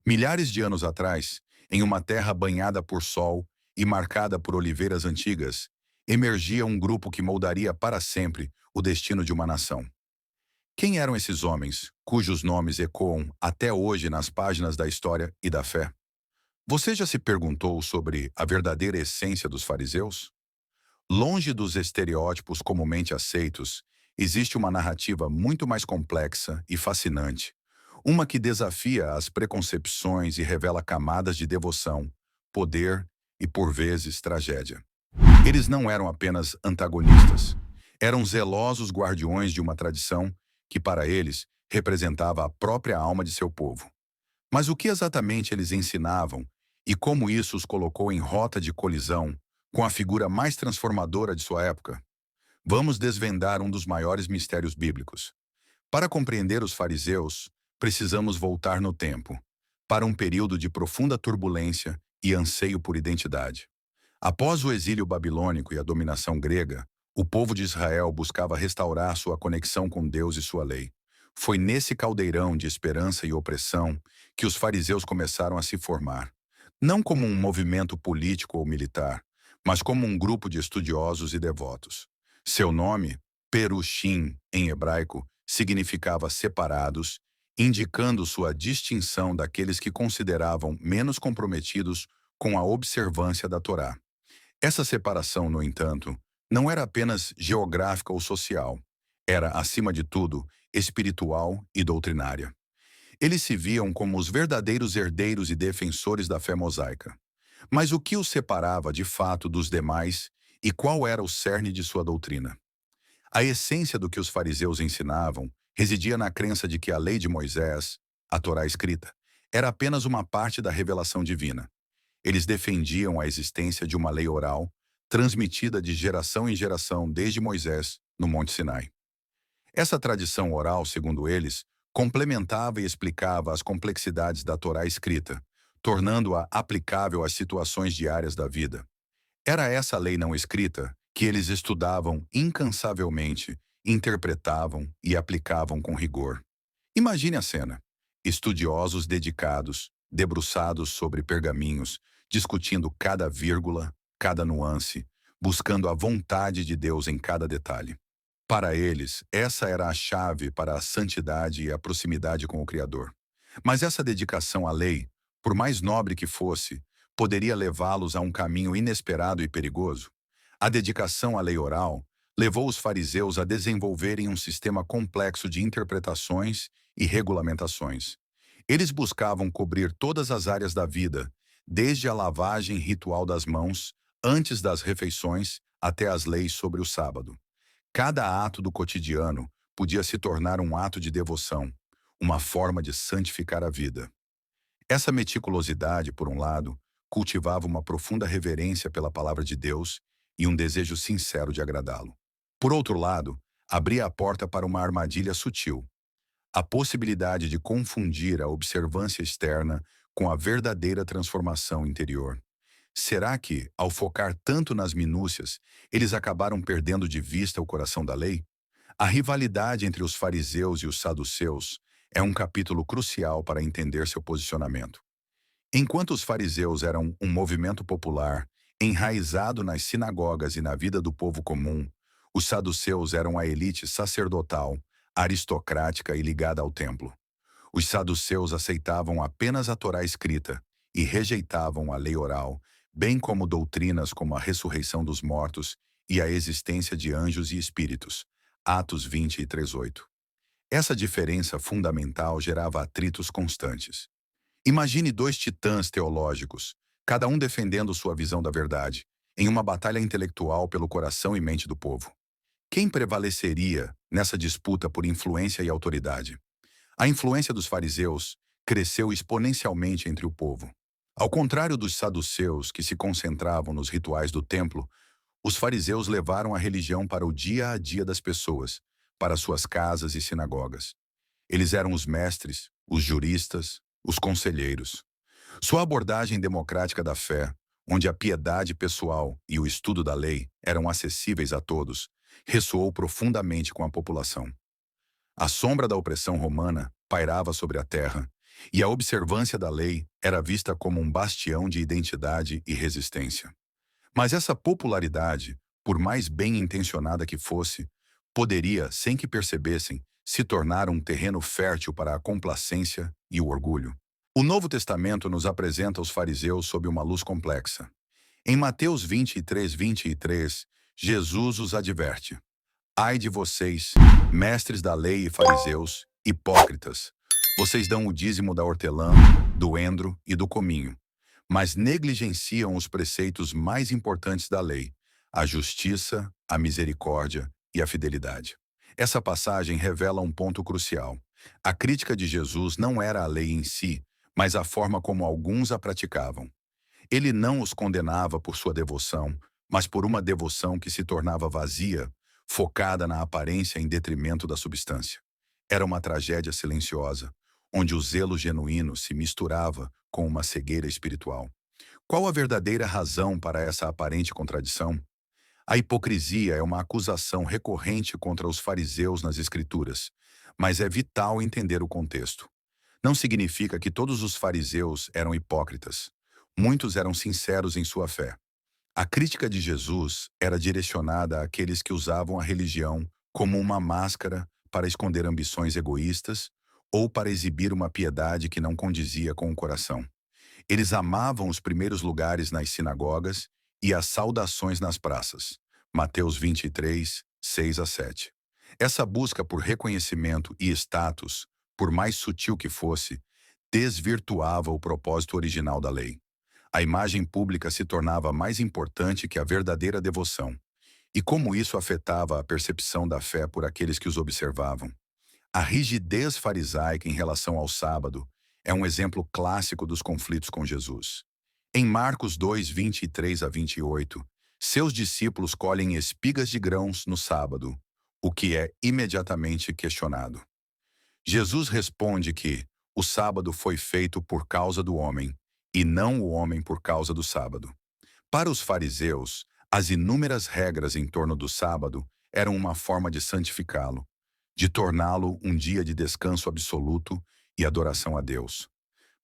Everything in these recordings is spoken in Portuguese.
Milhares de anos atrás, em uma terra banhada por sol e marcada por oliveiras antigas, emergia um grupo que moldaria para sempre o destino de uma nação. Quem eram esses homens, cujos nomes ecoam até hoje nas páginas da história e da fé? Você já se perguntou sobre a verdadeira essência dos fariseus? Longe dos estereótipos comumente aceitos, existe uma narrativa muito mais complexa e fascinante, uma que desafia as preconcepções e revela camadas de devoção, poder e, por vezes, tragédia. Eles não eram apenas antagonistas, eram zelosos guardiões de uma tradição que, para eles, representava a própria alma de seu povo. Mas o que exatamente eles ensinavam e como isso os colocou em rota de colisão com a figura mais transformadora de sua época? Vamos desvendar um dos maiores mistérios bíblicos. Para compreender os fariseus, precisamos voltar no tempo, para um período de profunda turbulência e anseio por identidade. Após o exílio babilônico e a dominação grega, o povo de Israel buscava restaurar sua conexão com Deus e sua lei. Foi nesse caldeirão de esperança e opressão que os fariseus começaram a se formar, não como um movimento político ou militar, mas como um grupo de estudiosos e devotos. Seu nome, Perushim, em hebraico, significava separados, indicando sua distinção daqueles que consideravam menos comprometidos com a observância da Torá. Essa separação, no entanto, não era apenas geográfica ou social. Era, acima de tudo, espiritual e doutrinária. Eles se viam como os verdadeiros herdeiros e defensores da fé mosaica. Mas o que os separava de fato dos demais e qual era o cerne de sua doutrina? A essência do que os fariseus ensinavam residia na crença de que a lei de Moisés, a Torá escrita, era apenas uma parte da revelação divina. Eles defendiam a existência de uma lei oral, transmitida de geração em geração desde Moisés, no Monte Sinai. Essa tradição oral, segundo eles, complementava e explicava as complexidades da Torá escrita, tornando-a aplicável às situações diárias da vida. Era essa lei não escrita que eles estudavam incansavelmente, interpretavam e aplicavam com rigor. Imagine a cena. Estudiosos dedicados, debruçados sobre pergaminhos, discutindo cada vírgula, cada nuance, buscando a vontade de Deus em cada detalhe. Para eles, essa era a chave para a santidade e a proximidade com o Criador. Mas essa dedicação à lei, por mais nobre que fosse, poderia levá-los a um caminho inesperado e perigoso. A dedicação à lei oral levou os fariseus a desenvolverem um sistema complexo de interpretações e regulamentações. Eles buscavam cobrir todas as áreas da vida, desde a lavagem ritual das mãos, antes das refeições, até as leis sobre o sábado. Cada ato do cotidiano podia se tornar um ato de devoção, uma forma de santificar a vida. Essa meticulosidade, por um lado, cultivava uma profunda reverência pela palavra de Deus e um desejo sincero de agradá-lo. Por outro lado, abria a porta para uma armadilha sutil, a possibilidade de confundir a observância externa com a verdadeira transformação interior. Será que, ao focar tanto nas minúcias, eles acabaram perdendo de vista o coração da lei? A rivalidade entre os fariseus e os saduceus é um capítulo crucial para entender seu posicionamento. Enquanto os fariseus eram um movimento popular, enraizado nas sinagogas e na vida do povo comum, os saduceus eram a elite sacerdotal, aristocrática e ligada ao templo. Os saduceus aceitavam apenas a Torá escrita e rejeitavam a lei oral, bem como doutrinas como a ressurreição dos mortos e a existência de anjos e espíritos. Atos 20 e 3:8. Essa diferença fundamental gerava atritos constantes. Imagine dois titãs teológicos, cada um defendendo sua visão da verdade, em uma batalha intelectual pelo coração e mente do povo. Quem prevaleceria nessa disputa por influência e autoridade? A influência dos fariseus cresceu exponencialmente entre o povo. Ao contrário dos saduceus, que se concentravam nos rituais do templo, os fariseus levaram a religião para o dia a dia das pessoas, para suas casas e sinagogas. Eles eram os mestres, os juristas, os conselheiros. Sua abordagem democrática da fé, onde a piedade pessoal e o estudo da lei eram acessíveis a todos, ressoou profundamente com a população. A sombra da opressão romana pairava sobre a terra, E a observância da lei era vista como um bastião de identidade e resistência. Mas essa popularidade, por mais bem intencionada que fosse, poderia, sem que percebessem, se tornar um terreno fértil para a complacência e o orgulho. O Novo Testamento nos apresenta os fariseus sob uma luz complexa. Em Mateus 23, Jesus os adverte: Ai de vocês, mestres da lei e fariseus, hipócritas! Vocês dão o dízimo da hortelã, do endro e do cominho, mas negligenciam os preceitos mais importantes da lei: a justiça, a misericórdia e a fidelidade. Essa passagem revela um ponto crucial. A crítica de Jesus não era a lei em si, mas a forma como alguns a praticavam. Ele não os condenava por sua devoção, mas por uma devoção que se tornava vazia, focada na aparência em detrimento da substância. Era uma tragédia silenciosa, onde o zelo genuíno se misturava com uma cegueira espiritual. Qual a verdadeira razão para essa aparente contradição? A hipocrisia é uma acusação recorrente contra os fariseus nas Escrituras, mas é vital entender o contexto. Não significa que todos os fariseus eram hipócritas. Muitos eram sinceros em sua fé. A crítica de Jesus era direcionada àqueles que usavam a religião como uma máscara para esconder ambições egoístas ou para exibir uma piedade que não condizia com o coração. Eles amavam os primeiros lugares nas sinagogas e as saudações nas praças. Mateus 23, 6 a 7. Essa busca por reconhecimento e status, por mais sutil que fosse, desvirtuava o propósito original da lei. A imagem pública se tornava mais importante que a verdadeira devoção. E como isso afetava a percepção da fé por aqueles que os observavam? A rigidez farisaica em relação ao sábado é um exemplo clássico dos conflitos com Jesus. Em Marcos 2, 23 a 28, seus discípulos colhem espigas de grãos no sábado, o que é imediatamente questionado. Jesus responde que o sábado foi feito por causa do homem, e não o homem por causa do sábado. Para os fariseus, as inúmeras regras em torno do sábado eram uma forma de santificá-lo, de torná-lo um dia de descanso absoluto e adoração a Deus.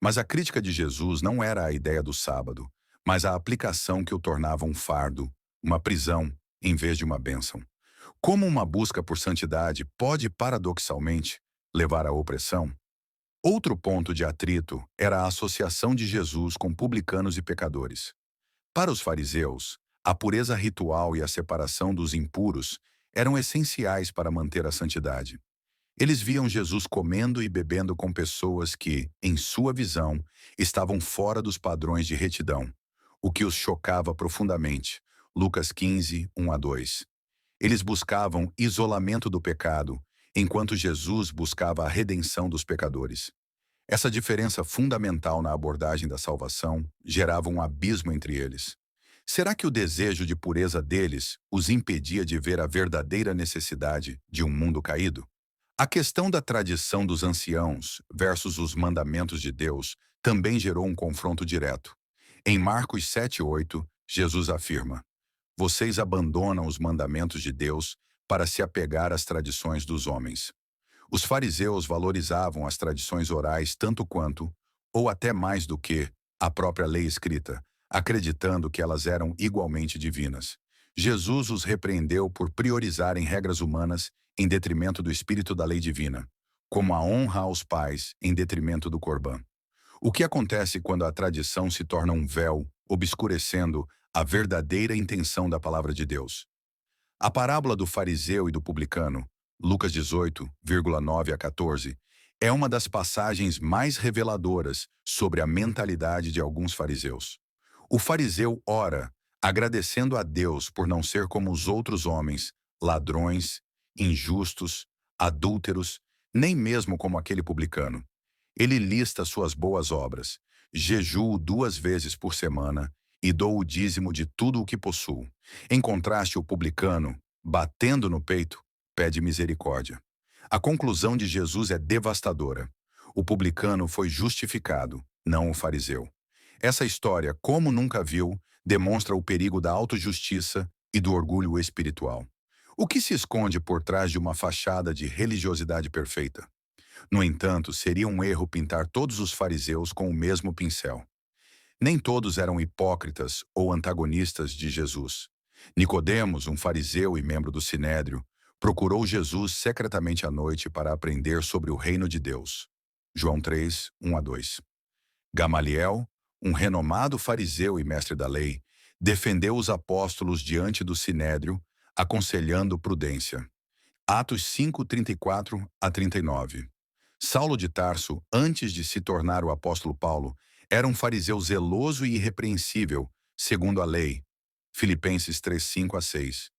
Mas a crítica de Jesus não era a ideia do sábado, mas a aplicação que o tornava um fardo, uma prisão, em vez de uma bênção. Como uma busca por santidade pode, paradoxalmente, levar à opressão? Outro ponto de atrito era a associação de Jesus com publicanos e pecadores. Para os fariseus, a pureza ritual e a separação dos impuros eram essenciais para manter a santidade. Eles viam Jesus comendo e bebendo com pessoas que, em sua visão, estavam fora dos padrões de retidão, o que os chocava profundamente. Lucas 15, 1 a 2. Eles buscavam isolamento do pecado, enquanto Jesus buscava a redenção dos pecadores. Essa diferença fundamental na abordagem da salvação gerava um abismo entre eles. Será que o desejo de pureza deles os impedia de ver a verdadeira necessidade de um mundo caído? A questão da tradição dos anciãos versus os mandamentos de Deus também gerou um confronto direto. Em Marcos 7:8, Jesus afirma: Vocês abandonam os mandamentos de Deus para se apegar às tradições dos homens. Os fariseus valorizavam as tradições orais tanto quanto, ou até mais do que, a própria lei escrita, acreditando que elas eram igualmente divinas. Jesus os repreendeu por priorizarem regras humanas em detrimento do espírito da lei divina, como a honra aos pais em detrimento do corbã. O que acontece quando a tradição se torna um véu, obscurecendo a verdadeira intenção da palavra de Deus? A parábola do fariseu e do publicano, Lucas 18, 9 a 14, é uma das passagens mais reveladoras sobre a mentalidade de alguns fariseus. O fariseu ora, agradecendo a Deus por não ser como os outros homens, ladrões, injustos, adúlteros, nem mesmo como aquele publicano. Ele lista suas boas obras: jejuo 2 vezes por semana e dou o dízimo de tudo o que possuo. Em contraste, o publicano, batendo no peito, pede misericórdia. A conclusão de Jesus é devastadora. O publicano foi justificado, não o fariseu. Essa história, como nunca viu, demonstra o perigo da autojustiça e do orgulho espiritual. O que se esconde por trás de uma fachada de religiosidade perfeita? No entanto, seria um erro pintar todos os fariseus com o mesmo pincel. Nem todos eram hipócritas ou antagonistas de Jesus. Nicodemos, um fariseu e membro do Sinédrio, procurou Jesus secretamente à noite para aprender sobre o reino de Deus. João 3, 1 a 2. Gamaliel, um renomado fariseu e mestre da lei, defendeu os apóstolos diante do Sinédrio, aconselhando prudência. Atos 5, 34 a 39. Saulo de Tarso, antes de se tornar o apóstolo Paulo, era um fariseu zeloso e irrepreensível, segundo a lei. Filipenses 3, 5 a 6.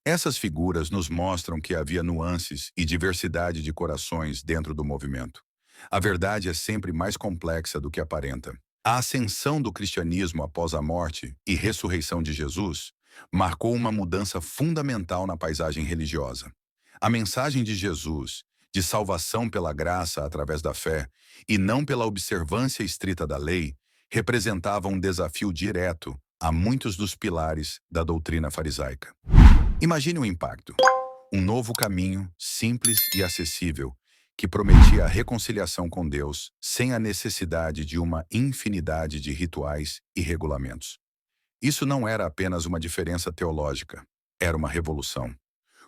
Essas figuras nos mostram que havia nuances e diversidade de corações dentro do movimento. A verdade é sempre mais complexa do que aparenta. A ascensão do cristianismo após a morte e ressurreição de Jesus marcou uma mudança fundamental na paisagem religiosa. A mensagem de Jesus, de salvação pela graça através da fé e não pela observância estrita da lei, representava um desafio direto a muitos dos pilares da doutrina farisaica. Imagine o impacto. Um novo caminho, simples e acessível, que prometia a reconciliação com Deus sem a necessidade de uma infinidade de rituais e regulamentos. Isso não era apenas uma diferença teológica, era uma revolução.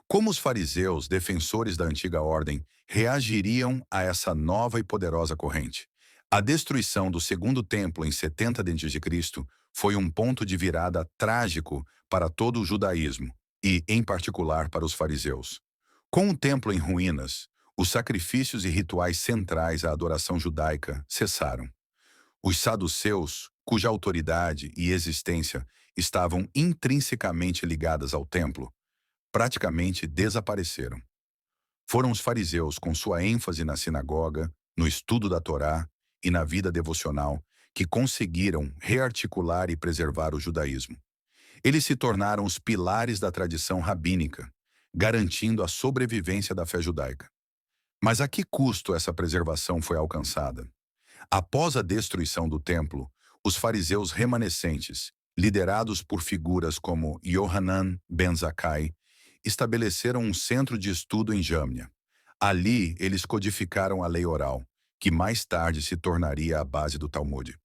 Como os fariseus, defensores da antiga ordem, reagiriam a essa nova e poderosa corrente? A destruição do segundo templo em 70 d.C. foi um ponto de virada trágico para todo o judaísmo e, em particular, para os fariseus. Com o templo em ruínas, os sacrifícios e rituais centrais à adoração judaica cessaram. Os saduceus, cuja autoridade e existência estavam intrinsecamente ligadas ao templo, praticamente desapareceram. Foram os fariseus, com sua ênfase na sinagoga, no estudo da Torá e na vida devocional, que conseguiram rearticular e preservar o judaísmo. Eles se tornaram os pilares da tradição rabínica, garantindo a sobrevivência da fé judaica. Mas a que custo essa preservação foi alcançada? Após a destruição do templo, os fariseus remanescentes, liderados por figuras como Yohanan ben Zakkai, estabeleceram um centro de estudo em Jâmnia. Ali, eles codificaram a lei oral, que mais tarde se tornaria a base do Talmud.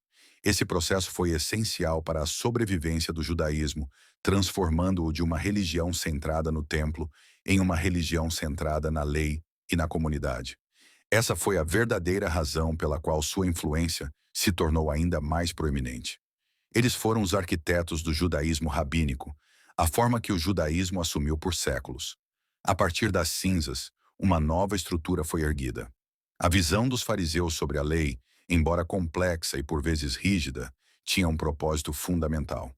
Esse processo foi essencial para a sobrevivência do judaísmo, transformando-o de uma religião centrada no templo em uma religião centrada na lei e na comunidade. Essa foi a verdadeira razão pela qual sua influência se tornou ainda mais proeminente. Eles foram os arquitetos do judaísmo rabínico, a forma que o judaísmo assumiu por séculos. A partir das cinzas, uma nova estrutura foi erguida. A visão dos fariseus sobre a lei, embora complexa e por vezes rígida, tinha um propósito fundamental: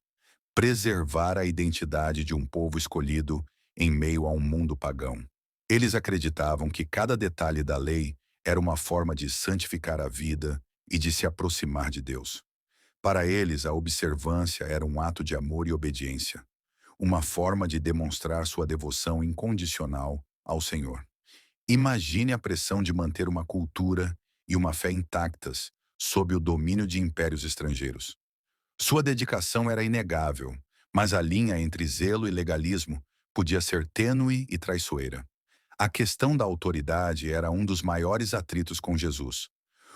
preservar a identidade de um povo escolhido em meio a um mundo pagão. Eles acreditavam que cada detalhe da lei era uma forma de santificar a vida e de se aproximar de Deus. Para eles, a observância era um ato de amor e obediência, uma forma de demonstrar sua devoção incondicional ao Senhor. Imagine a pressão de manter uma cultura e uma fé intactas sob o domínio de impérios estrangeiros. Sua dedicação era inegável, mas a linha entre zelo e legalismo podia ser tênue e traiçoeira. A questão da autoridade era um dos maiores atritos com Jesus.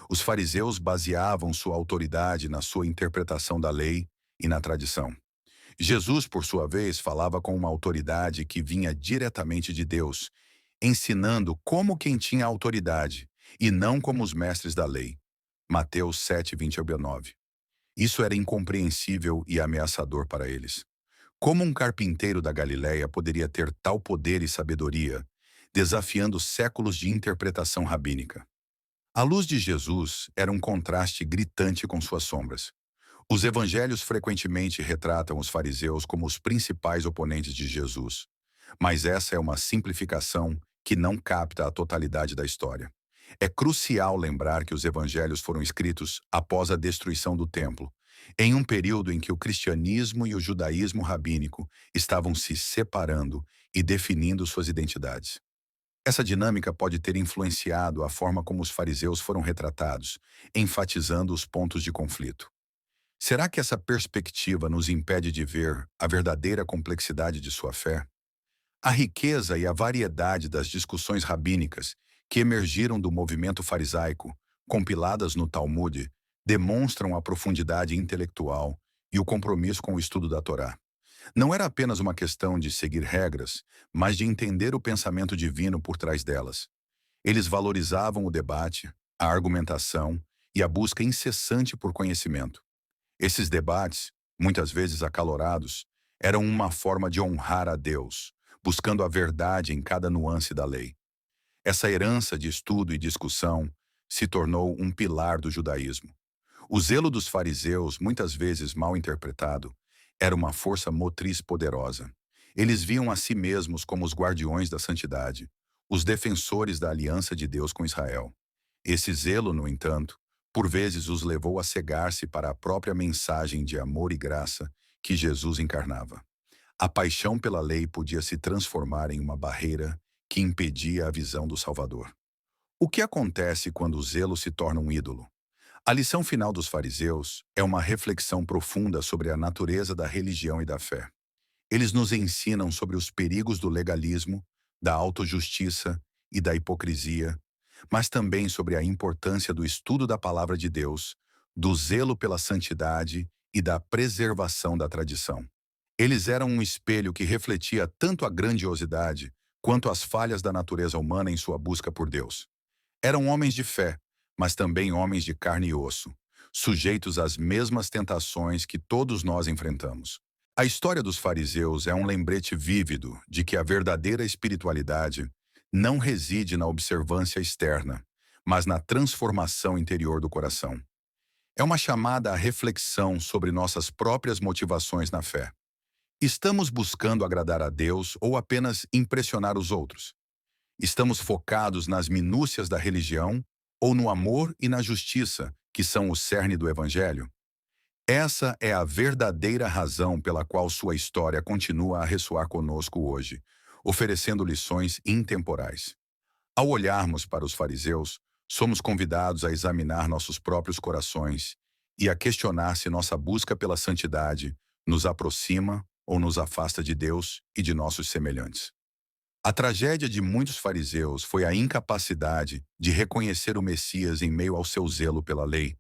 Os fariseus baseavam sua autoridade na sua interpretação da lei e na tradição. Jesus, por sua vez, falava com uma autoridade que vinha diretamente de Deus, ensinando como quem tinha autoridade e não como os mestres da lei. Mateus 7, 20 ao 9. Isso era incompreensível e ameaçador para eles. Como um carpinteiro da Galiléia poderia ter tal poder e sabedoria, desafiando séculos de interpretação rabínica? A luz de Jesus era um contraste gritante com suas sombras. Os evangelhos frequentemente retratam os fariseus como os principais oponentes de Jesus, mas essa é uma simplificação que não capta a totalidade da história. É crucial lembrar que os evangelhos foram escritos após a destruição do templo, em um período em que o cristianismo e o judaísmo rabínico estavam se separando e definindo suas identidades. Essa dinâmica pode ter influenciado a forma como os fariseus foram retratados, enfatizando os pontos de conflito. Será que essa perspectiva nos impede de ver a verdadeira complexidade de sua fé? A riqueza e a variedade das discussões rabínicas que emergiram do movimento farisaico, compiladas no Talmud, demonstram a profundidade intelectual e o compromisso com o estudo da Torá. Não era apenas uma questão de seguir regras, mas de entender o pensamento divino por trás delas. Eles valorizavam o debate, a argumentação e a busca incessante por conhecimento. Esses debates, muitas vezes acalorados, eram uma forma de honrar a Deus, buscando a verdade em cada nuance da lei. Essa herança de estudo e discussão se tornou um pilar do judaísmo. O zelo dos fariseus, muitas vezes mal interpretado, era uma força motriz poderosa. Eles viam a si mesmos como os guardiões da santidade, os defensores da aliança de Deus com Israel. Esse zelo, no entanto, por vezes os levou a cegar-se para a própria mensagem de amor e graça que Jesus encarnava. A paixão pela lei podia se transformar em uma barreira que impedia a visão do Salvador. O que acontece quando o zelo se torna um ídolo? A lição final dos fariseus é uma reflexão profunda sobre a natureza da religião e da fé. Eles nos ensinam sobre os perigos do legalismo, da autojustiça e da hipocrisia, mas também sobre a importância do estudo da palavra de Deus, do zelo pela santidade e da preservação da tradição. Eles eram um espelho que refletia tanto a grandiosidade quanto as falhas da natureza humana em sua busca por Deus. Eram homens de fé, mas também homens de carne e osso, sujeitos às mesmas tentações que todos nós enfrentamos. A história dos fariseus é um lembrete vívido de que a verdadeira espiritualidade não reside na observância externa, mas na transformação interior do coração. É uma chamada à reflexão sobre nossas próprias motivações na fé. Estamos buscando agradar a Deus ou apenas impressionar os outros? Estamos focados nas minúcias da religião ou no amor e na justiça, que são o cerne do Evangelho? Essa é a verdadeira razão pela qual sua história continua a ressoar conosco hoje, oferecendo lições intemporais. Ao olharmos para os fariseus, somos convidados a examinar nossos próprios corações e a questionar se nossa busca pela santidade nos aproxima ou nos afasta de Deus e de nossos semelhantes. A tragédia de muitos fariseus foi a incapacidade de reconhecer o Messias em meio ao seu zelo pela lei,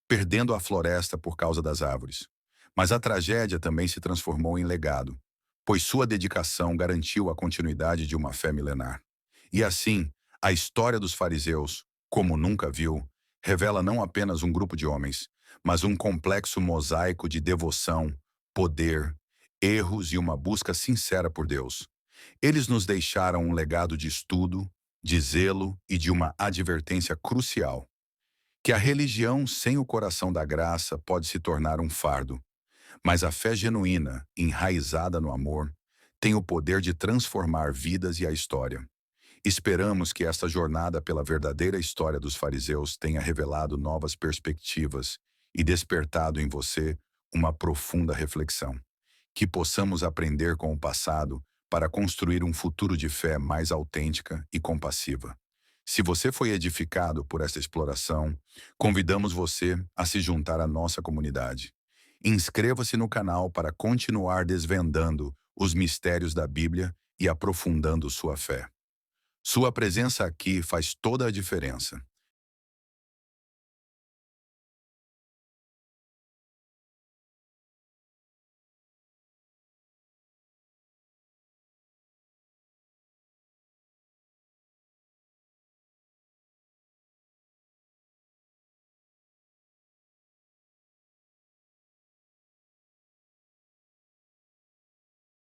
perdendo a floresta por causa das árvores. Mas a tragédia também se transformou em legado, pois sua dedicação garantiu a continuidade de uma fé milenar. E assim, a história dos fariseus, como nunca viu, revela não apenas um grupo de homens, mas um complexo mosaico de devoção, poder, erros e uma busca sincera por Deus. Eles nos deixaram um legado de estudo, de zelo e de uma advertência crucial: que a religião sem o coração da graça pode se tornar um fardo, mas a fé genuína, enraizada no amor, tem o poder de transformar vidas e a história. Esperamos que esta jornada pela verdadeira história dos fariseus tenha revelado novas perspectivas e despertado em você uma profunda reflexão. Que possamos aprender com o passado para construir um futuro de fé mais autêntica e compassiva. Se você foi edificado por esta exploração, convidamos você a se juntar à nossa comunidade. Inscreva-se no canal para continuar desvendando os mistérios da Bíblia e aprofundando sua fé. Sua presença aqui faz toda a diferença.